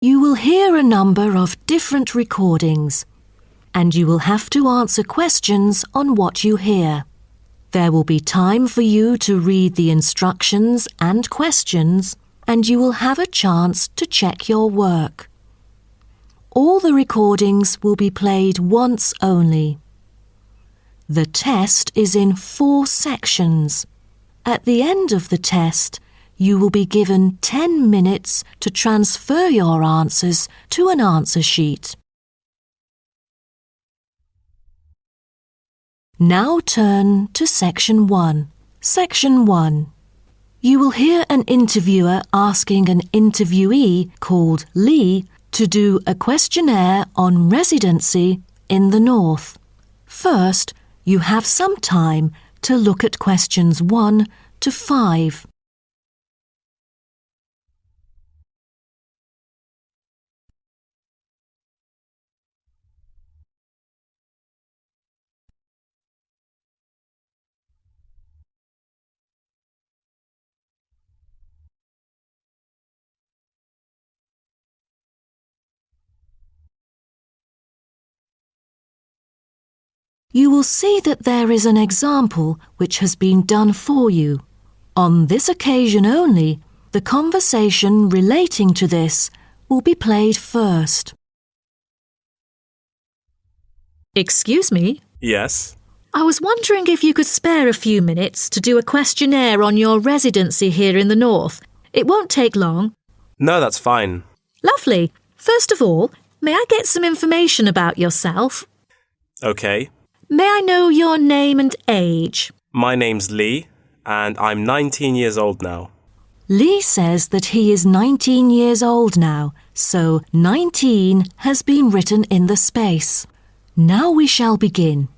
You will hear a number of different recordings, and you will have to answer questions on what you hear. There will be time for you to read the instructions and questions, and you will have a chance to check your work. All the recordings will be played once only. The test is in 4 sections. At the end of the test, you will be given 10 minutes to transfer your answers to an answer sheet. Now turn to Section 1. Section 1. You will hear an interviewer asking an interviewee called Lee to do a questionnaire on residency in the North. First, you have some time to look at questions 1 to 5. You will see that there is an example which has been done for you. On this occasion only, the conversation relating to this will be played first. Excuse me? Yes? I was wondering if you could spare a few minutes to do a questionnaire on your residency here in the North. It won't take long. No, that's fine. Lovely. First of all, may I get some information about yourself? Okay. May I know your name and age? My name's Lee, and I'm 19 years old now. Lee says that he is 19 years old now, so 19 has been written in the space. Now we shall begin.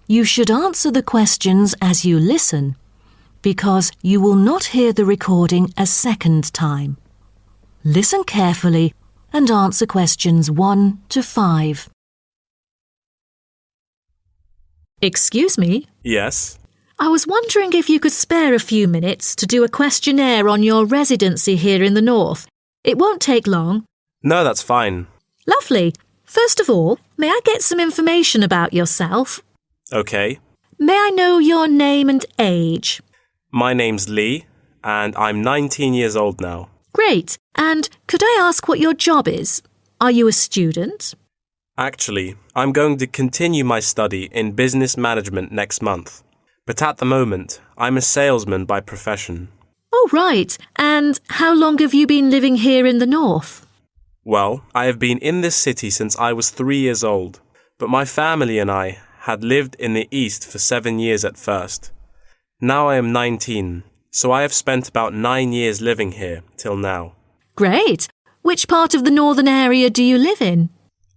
You should answer the questions as you listen, because you will not hear the recording a second time. Listen carefully and answer questions 1 to 5. Excuse me? Yes? I was wondering if you could spare a few minutes to do a questionnaire on your residency here in the North. It won't take long. No, that's fine. Lovely. First of all, may I get some information about yourself? Okay. May I know your name and age? My name's Lee, and I'm 19 years old now. Great. And could I ask what your job is? Are you a student? Actually, I'm going to continue my study in business management next month. But at the moment, I'm a salesman by profession. Oh, right. And how long have you been living here in the North? Well, I have been in this city since I was 3 years old, but my family and I had lived in the East for 7 years at first. Now I am 19, so I have spent about 9 years living here till now. Great. Which part of the northern area do you live in?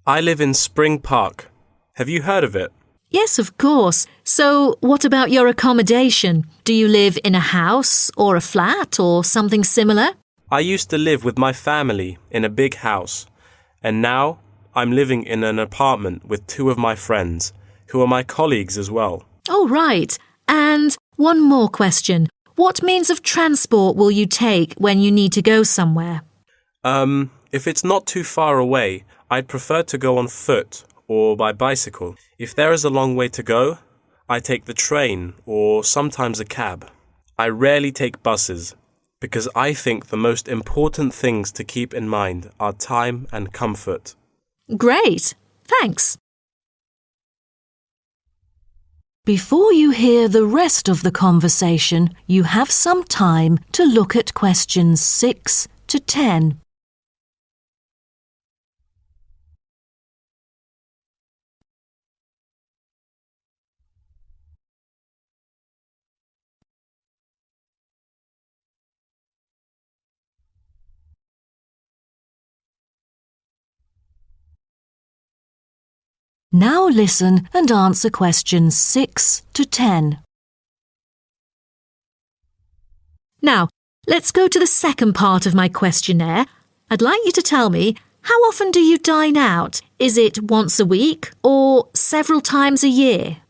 I live in Spring Park. Have you heard of it? Yes, of course. So what about your accommodation? Do you live in a house or a flat or something similar? I used to live with my family in a big house, and now I'm living in an apartment with 2 of my friends, who are my colleagues as well. Oh, right. And one more question. What means of transport will you take when you need to go somewhere? If it's not too far away, I'd prefer to go on foot or by bicycle. If there is a long way to go, I take the train or sometimes a cab. I rarely take buses because I think the most important things to keep in mind are time and comfort. Great. Thanks. Before you hear the rest of the conversation, you have some time to look at questions 6 to 10. Now listen and answer questions 6 to 10. Now, let's go to the second part of my questionnaire. I'd like you to tell me, how often do you dine out? Is it once a week or several times a year?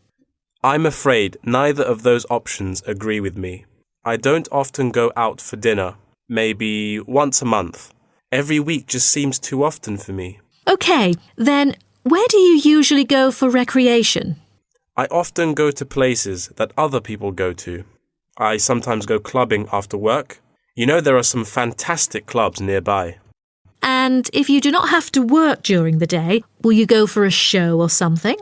I'm afraid neither of those options agree with me. I don't often go out for dinner, maybe once a month. Every week just seems too often for me. OK, then where do you usually go for recreation? I often go to places that other people go to. I sometimes go clubbing after work. You know, there are some fantastic clubs nearby. And if you do not have to work during the day, will you go for a show or something?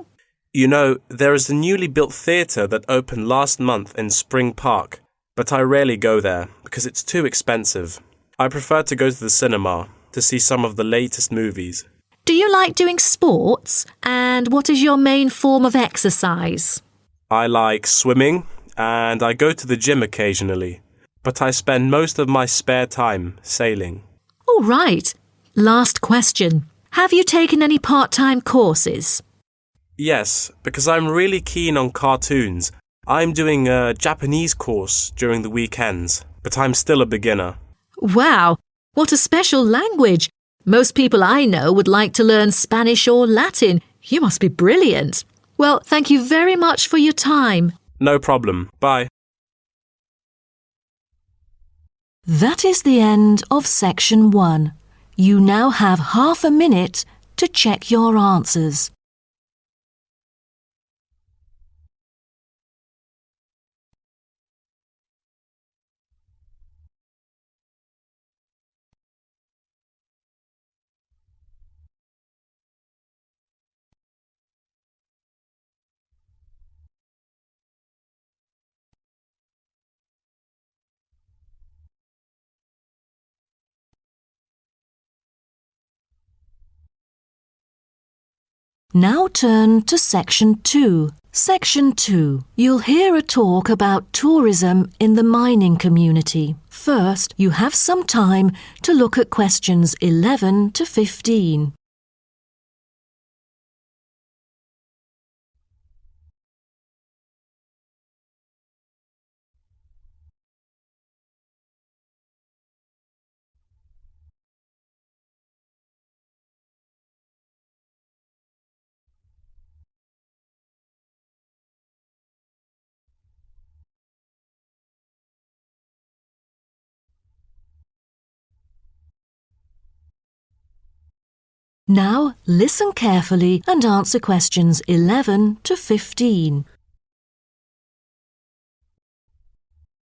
You know, there is a newly built theatre that opened last month in Spring Park, but I rarely go there because it's too expensive. I prefer to go to the cinema to see some of the latest movies. Do you like doing sports? And what is your main form of exercise? I like swimming and I go to the gym occasionally, but I spend most of my spare time sailing. All right. Last question. Have you taken any part-time courses? Yes, because I'm really keen on cartoons. I'm doing a Japanese course during the weekends, but I'm still a beginner. Wow, what a special language. Most people I know would like to learn Spanish or Latin. You must be brilliant. Well, thank you very much for your time. No problem. Bye. That is the end of section 1. You now have half a minute to check your answers. Now turn to Section 2. Section 2. You'll hear a talk about tourism in the mining community. First, you have some time to look at questions 11 to 15. Now, listen carefully and answer questions 11 to 15.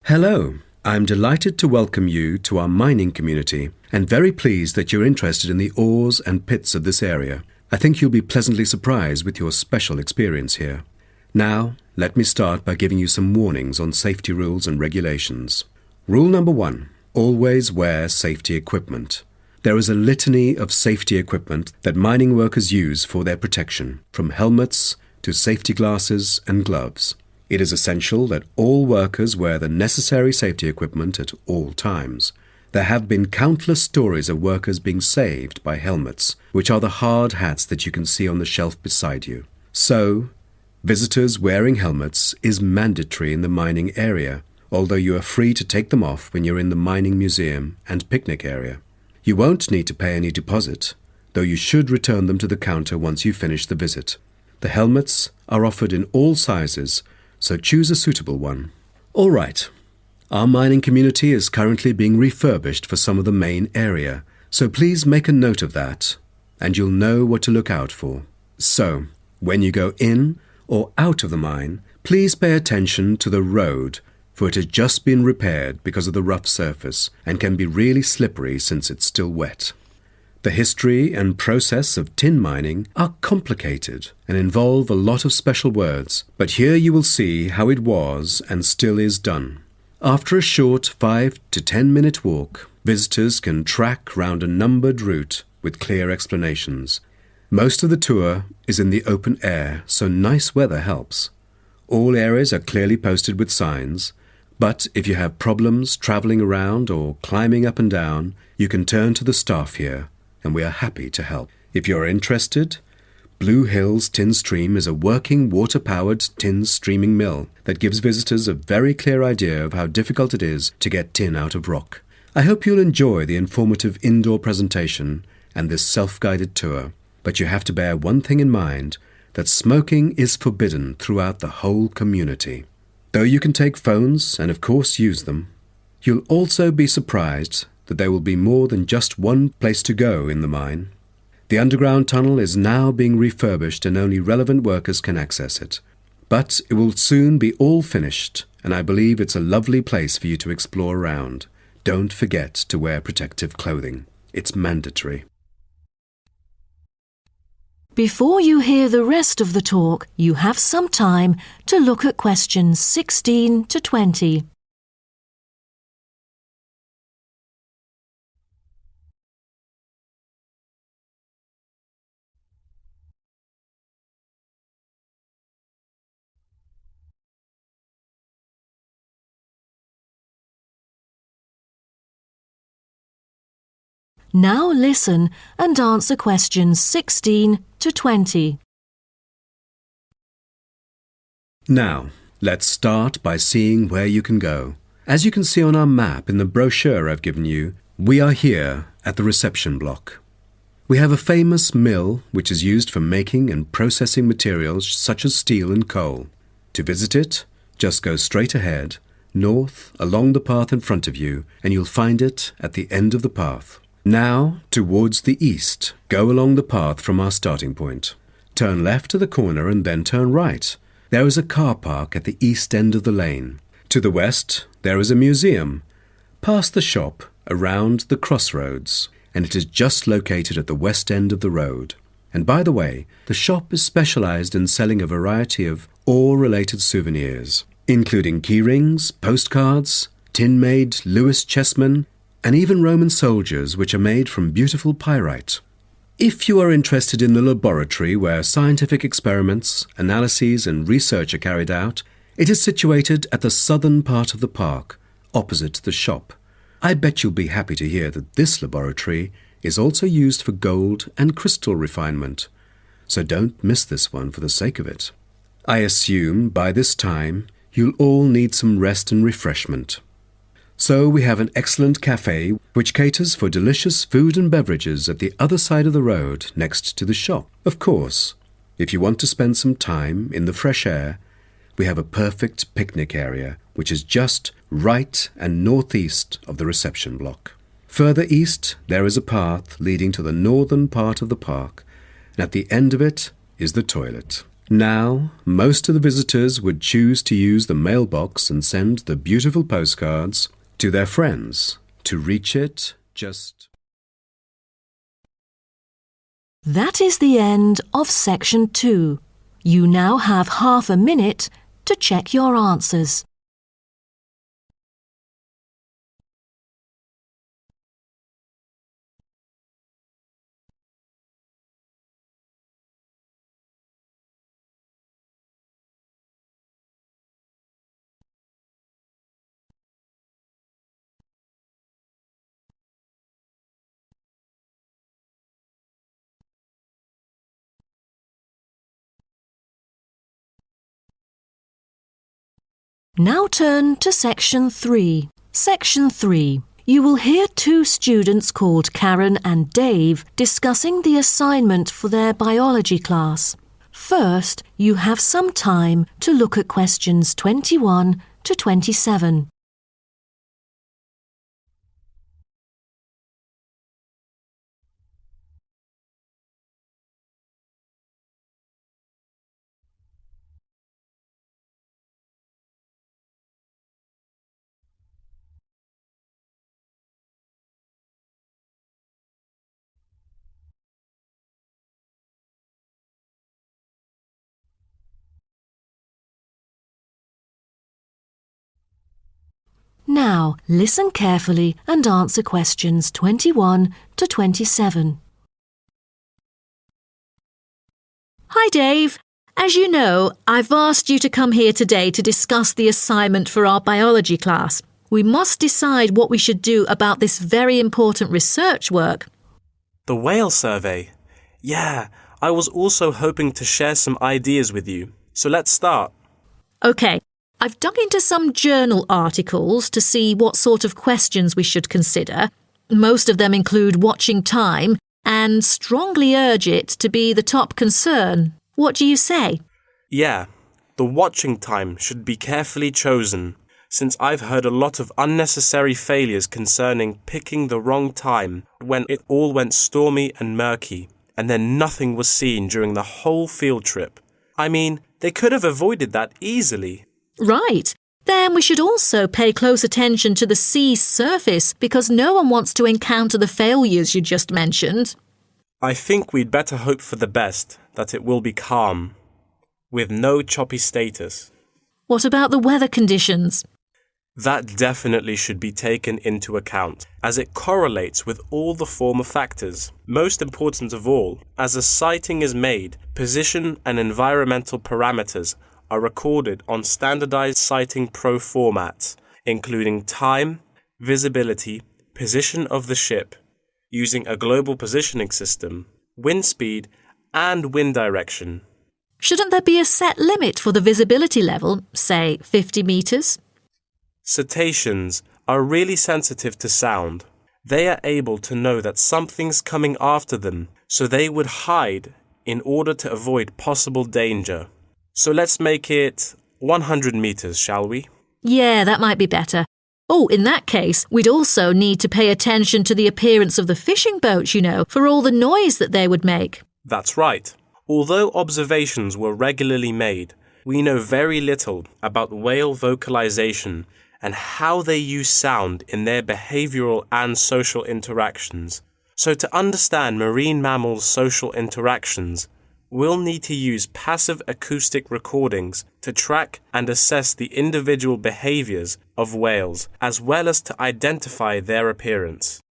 Hello, I'm delighted to welcome you to our mining community and very pleased that you're interested in the ores and pits of this area. I think you'll be pleasantly surprised with your special experience here. Now, let me start by giving you some warnings on safety rules and regulations. Rule number 1. Always wear safety equipment. There is a litany of safety equipment that mining workers use for their protection, from helmets to safety glasses and gloves. It is essential that all workers wear the necessary safety equipment at all times. There have been countless stories of workers being saved by helmets, which are the hard hats that you can see on the shelf beside you. So, visitors wearing helmets is mandatory in the mining area, although you are free to take them off when you're in the mining museum and picnic area. You won't need to pay any deposit, though you should return them to the counter once you finish the visit. The helmets are offered in all sizes, so choose a suitable one. All right, our mining community is currently being refurbished for some of the main area, so please make a note of that, and you'll know what to look out for. So, when you go in or out of the mine, please pay attention to the road, for it has just been repaired because of the rough surface and can be really slippery since it's still wet. The history and process of tin mining are complicated and involve a lot of special words, but here you will see how it was and still is done. After a short 5 to 10 minute walk, visitors can track round a numbered route with clear explanations. Most of the tour is in the open air, so nice weather helps. All areas are clearly posted with signs, but if you have problems travelling around or climbing up and down, you can turn to the staff here, and we are happy to help. If you're interested, Blue Hills Tin Stream is a working water-powered tin streaming mill that gives visitors a very clear idea of how difficult it is to get tin out of rock. I hope you'll enjoy the informative indoor presentation and this self-guided tour, but you have to bear one thing in mind, that smoking is forbidden throughout the whole community. Though you can take phones and of course use them, you'll also be surprised that there will be more than just one place to go in the mine. The underground tunnel is now being refurbished and only relevant workers can access it. But it will soon be all finished, and I believe it's a lovely place for you to explore around. Don't forget to wear protective clothing. It's mandatory. Before you hear the rest of the talk, you have some time to look at questions 16 to 20. Now listen and answer questions 16 to 20. Now, let's start by seeing where you can go. As you can see on our map in the brochure I've given you, we are here at the reception block. We have a famous mill which is used for making and processing materials such as steel and coal. To visit it, just go straight ahead, north along the path in front of you, and you'll find it at the end of the path. Now, towards the east, go along the path from our starting point. Turn left to the corner and then turn right. There is a car park at the east end of the lane. To the west, there is a museum. Past the shop, around the crossroads, and it is just located at the west end of the road. And by the way, the shop is specialized in selling a variety of ore-related souvenirs, including key rings, postcards, tin-made Lewis chessmen, and even Roman soldiers which are made from beautiful pyrite. If you are interested in the laboratory where scientific experiments, analyses and research are carried out, it is situated at the southern part of the park, opposite the shop. I bet you'll be happy to hear that this laboratory is also used for gold and crystal refinement. So don't miss this one for the sake of it. I assume by this time you'll all need some rest and refreshment. So we have an excellent cafe which caters for delicious food and beverages at the other side of the road next to the shop. Of course, if you want to spend some time in the fresh air, we have a perfect picnic area which is just right and northeast of the reception block. Further east, there is a path leading to the northern part of the park, and at the end of it is the toilet. Now, most of the visitors would choose to use the mailbox and send the beautiful postcards to their friends. To reach it, just... That is the end of section 2. You now have half a minute to check your answers. Now turn to section 3. Section 3. You will hear two students called Karen and Dave discussing the assignment for their biology class. First, you have some time to look at questions 21 to 27. Now, listen carefully and answer questions 21 to 27. Hi, Dave. As you know, I've asked you to come here today to discuss the assignment for our biology class. We must decide what we should do about this very important research work. The whale survey. Yeah, I was also hoping to share some ideas with you. So let's start. OK, I've dug into some journal articles to see what sort of questions we should consider. Most of them include watching time and strongly urge it to be the top concern. What do you say? Yeah, the watching time should be carefully chosen. since I've heard a lot of unnecessary failures concerning picking the wrong time when it all went stormy and murky, and then nothing was seen during the whole field trip. I mean, they could have avoided that easily. Right. Then we should also pay close attention to the sea's surface because no one wants to encounter the failures you just mentioned. I think we'd better hope for the best, that it will be calm, with no choppy status. What about the weather conditions? That definitely should be taken into account, as it correlates with all the former factors. Most important of all, as a sighting is made, position and environmental parameters are recorded on standardized sighting pro formats, including time, visibility, position of the ship, using a global positioning system, wind speed, and wind direction. Shouldn't there be a set limit for the visibility level, say 50 metres? Cetaceans are really sensitive to sound. They are able to know that something's coming after them, so they would hide in order to avoid possible danger. So let's make it 100 metres, shall we? Yeah, that might be better. Oh, in that case, we'd also need to pay attention to the appearance of the fishing boats, for all the noise that they would make. That's right. Although observations were regularly made, we know very little about whale vocalization and how they use sound in their behavioral and social interactions. So to understand marine mammals' social interactions, we'll need to use passive acoustic recordings to track and assess the individual behaviors of whales, as well as to identify their appearance.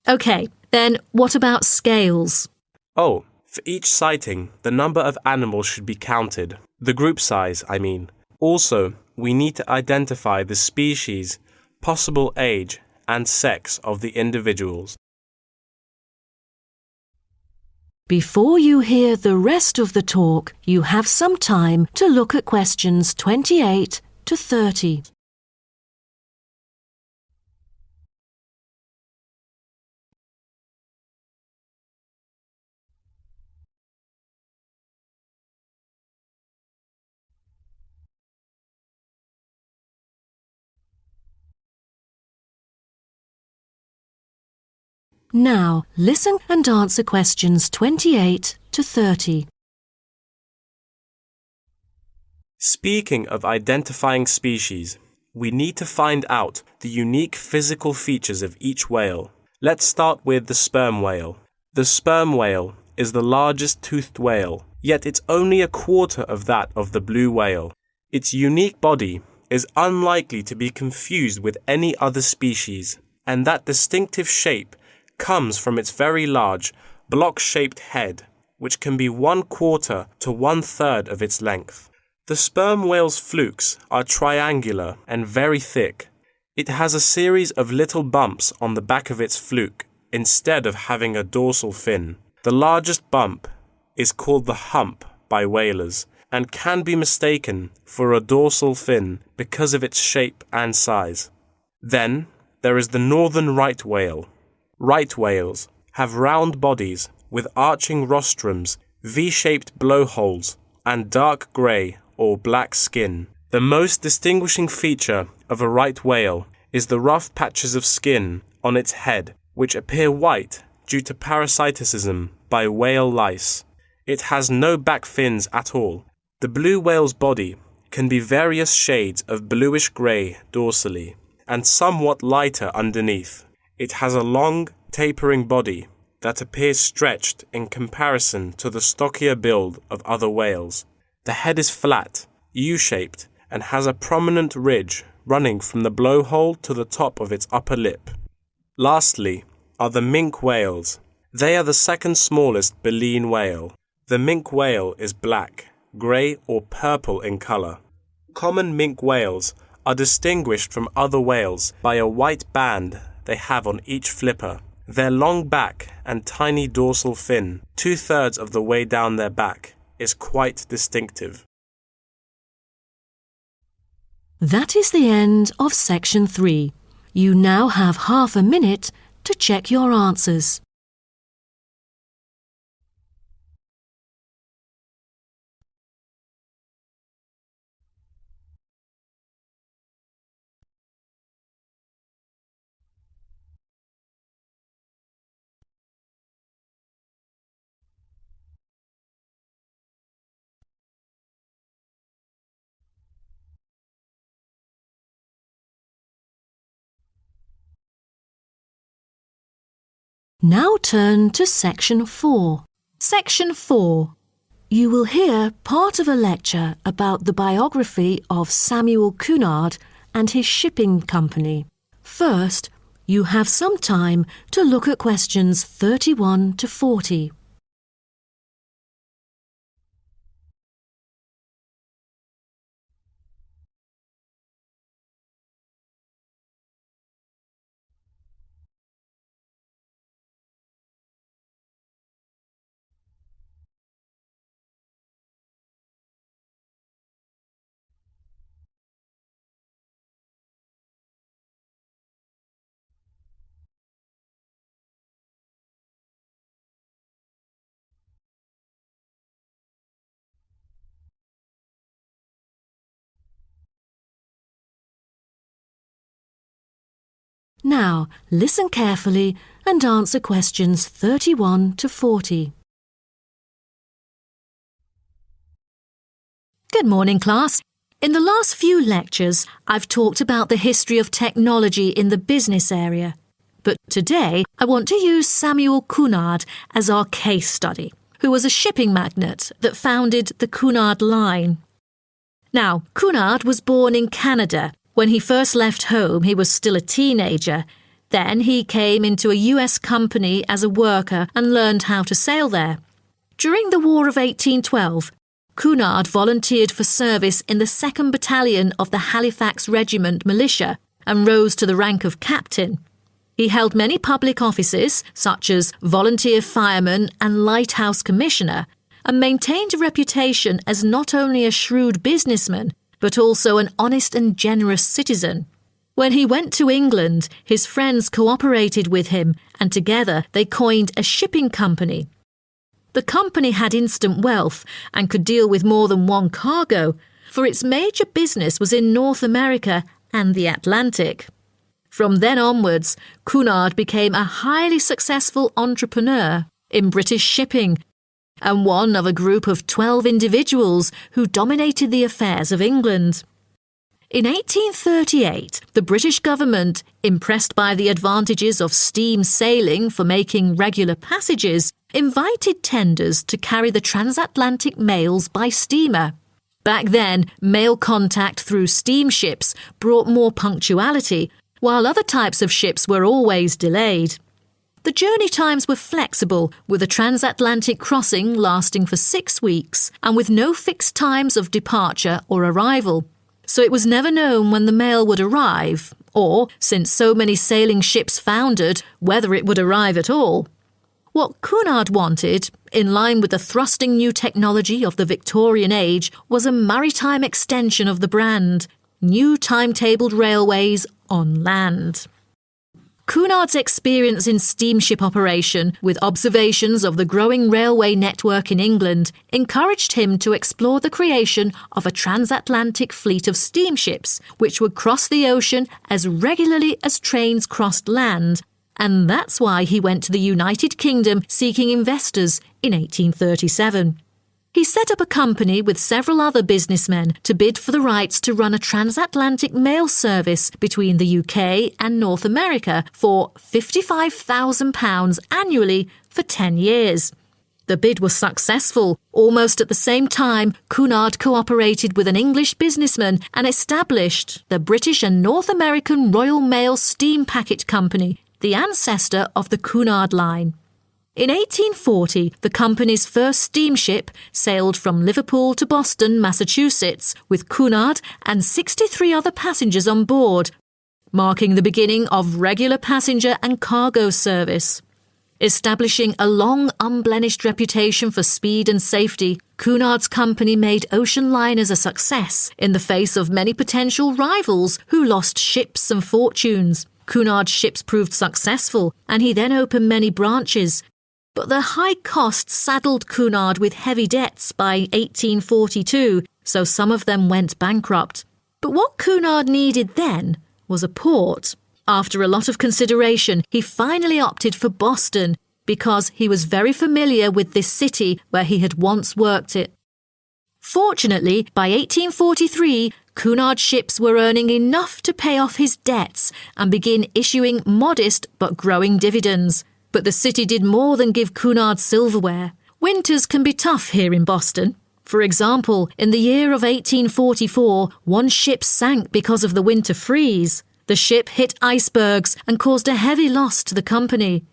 OK, then what about scales? Oh, for each sighting, the number of animals should be counted. The group size, I mean. Also, we need to identify the species, possible age, and sex of the individuals. Before you hear the rest of the talk, you have some time to look at questions 28 to 30. Now, listen and answer questions 28 to 30. Speaking of identifying species, we need to find out the unique physical features of each whale. Let's start with the sperm whale. The sperm whale is the largest toothed whale, yet it's only a quarter of that of the blue whale. Its unique body is unlikely to be confused with any other species, and that distinctive shape comes from its very large, block-shaped head, which can be 1/4 to 1/3 of its length. The sperm whale's flukes are triangular and very thick. It has a series of little bumps on the back of its fluke instead of having a dorsal fin. The largest bump is called the hump by whalers and can be mistaken for a dorsal fin because of its shape and size. Then there is the northern right whale. Right whales have round bodies with arching rostrums, V-shaped blowholes, and dark grey or black skin. The most distinguishing feature of a right whale is the rough patches of skin on its head, which appear white due to parasitism by whale lice. It has no back fins at all. The blue whale's body can be various shades of bluish-grey dorsally and somewhat lighter underneath. It has a long, tapering body that appears stretched in comparison to the stockier build of other whales. The head is flat, U-shaped, and has a prominent ridge running from the blowhole to the top of its upper lip. Lastly are the minke whales. They are the second smallest baleen whale. The minke whale is black, grey or purple in colour. Common minke whales are distinguished from other whales by a white band they have on each flipper. Their long back and tiny dorsal fin, 2/3 of the way down their back, is quite distinctive. That is the end of section 3. You now have half a minute to check your answers. Now turn to Section 4. Section 4. You will hear part of a lecture about the biography of Samuel Cunard and his shipping company. First, you have some time to look at questions 31 to 40. Now, listen carefully and answer questions 31 to 40. Good morning, class. In the last few lectures, I've talked about the history of technology in the business area. But today, I want to use Samuel Cunard as our case study, who was a shipping magnate that founded the Cunard Line. Now, Cunard was born in Canada. When he first left home, he was still a teenager. Then he came into a US company as a worker and learned how to sail there. During the War of 1812, Cunard volunteered for service in the 2nd Battalion of the Halifax Regiment Militia and rose to the rank of captain. He held many public offices, such as volunteer fireman and lighthouse commissioner, and maintained a reputation as not only a shrewd businessman, but also an honest and generous citizen. When he went to England, his friends cooperated with him, and together they coined a shipping company. The company had instant wealth and could deal with more than one cargo, for its major business was in North America and the Atlantic. From then onwards, Cunard became a highly successful entrepreneur in British shipping, and one of a group of 12 individuals who dominated the affairs of England. In 1838, the British government, impressed by the advantages of steam sailing for making regular passages, invited tenders to carry the transatlantic mails by steamer. Back then, mail contact through steamships brought more punctuality, while other types of ships were always delayed. The journey times were flexible, with a transatlantic crossing lasting for 6 weeks and with no fixed times of departure or arrival. So it was never known when the mail would arrive, or, since so many sailing ships foundered, whether it would arrive at all. What Cunard wanted, in line with the thrusting new technology of the Victorian age, was a maritime extension of the brand, new timetabled railways on land. Cunard's experience in steamship operation, with observations of the growing railway network in England, encouraged him to explore the creation of a transatlantic fleet of steamships, which would cross the ocean as regularly as trains crossed land, and that's why he went to the United Kingdom seeking investors in 1837. He set up a company with several other businessmen to bid for the rights to run a transatlantic mail service between the UK and North America for £55,000 annually for 10 years. The bid was successful. Almost at the same time, Cunard cooperated with an English businessman and established the British and North American Royal Mail Steam Packet Company, the ancestor of the Cunard Line. In 1840, the company's first steamship sailed from Liverpool to Boston, Massachusetts, with Cunard and 63 other passengers on board, marking the beginning of regular passenger and cargo service. Establishing a long, unblemished reputation for speed and safety, Cunard's company made ocean liners a success in the face of many potential rivals who lost ships and fortunes. Cunard's ships proved successful, and he then opened many branches. But the high costs saddled Cunard with heavy debts by 1842, so some of them went bankrupt. But what Cunard needed then was a port. After a lot of consideration, he finally opted for Boston because he was very familiar with this city where he had once worked it. Fortunately, by 1843, Cunard's ships were earning enough to pay off his debts and begin issuing modest but growing dividends. But the city did more than give Cunard silverware. Winters can be tough here in Boston. For example, in the year of 1844, one ship sank because of the winter freeze. The ship hit icebergs and caused a heavy loss to the company.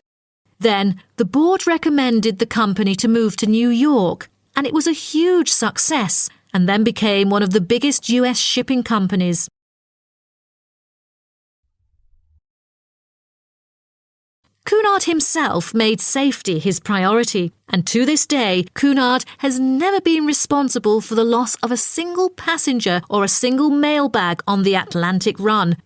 Then, the board recommended the company to move to New York, and it was a huge success, and then became one of the biggest US shipping companies. Cunard himself made safety his priority, and to this day, Cunard has never been responsible for the loss of a single passenger or a single mail bag on the Atlantic run.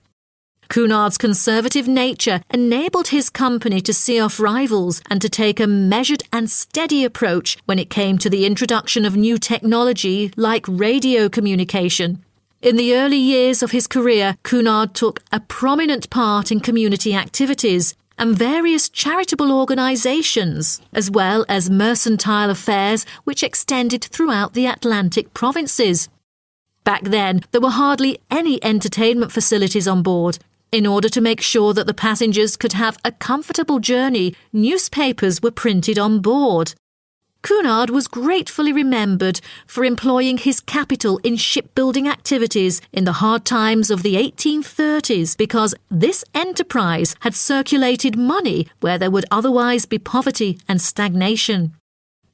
Cunard's conservative nature enabled his company to see off rivals and to take a measured and steady approach when it came to the introduction of new technology like radio communication. In the early years of his career, Cunard took a prominent part in community activities and various charitable organisations, as well as mercantile affairs which extended throughout the Atlantic provinces. Back then, there were hardly any entertainment facilities on board. In order to make sure that the passengers could have a comfortable journey, newspapers were printed on board. Cunard was gratefully remembered for employing his capital in shipbuilding activities in the hard times of the 1830s because this enterprise had circulated money where there would otherwise be poverty and stagnation.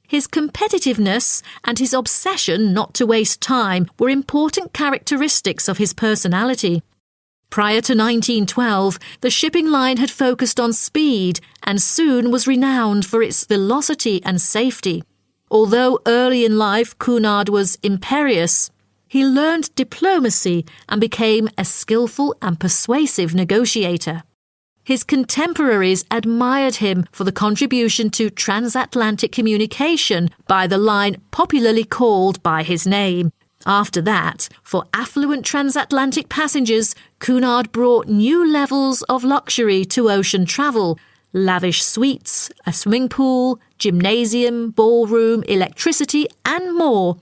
His competitiveness and his obsession not to waste time were important characteristics of his personality. Prior to 1912, the shipping line had focused on speed and soon was renowned for its velocity and safety. Although early in life Cunard was imperious, he learned diplomacy and became a skillful and persuasive negotiator. His contemporaries admired him for the contribution to transatlantic communication by the line popularly called by his name. After that, for affluent transatlantic passengers, Cunard brought new levels of luxury to ocean travel: lavish suites, a swimming pool, gymnasium, ballroom, electricity, and more,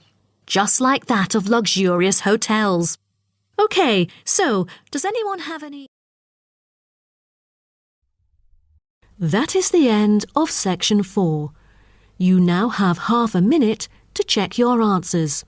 just like that of luxurious hotels. Okay, so does anyone have any? That is the end of section 4. You now have half a minute to check your answers.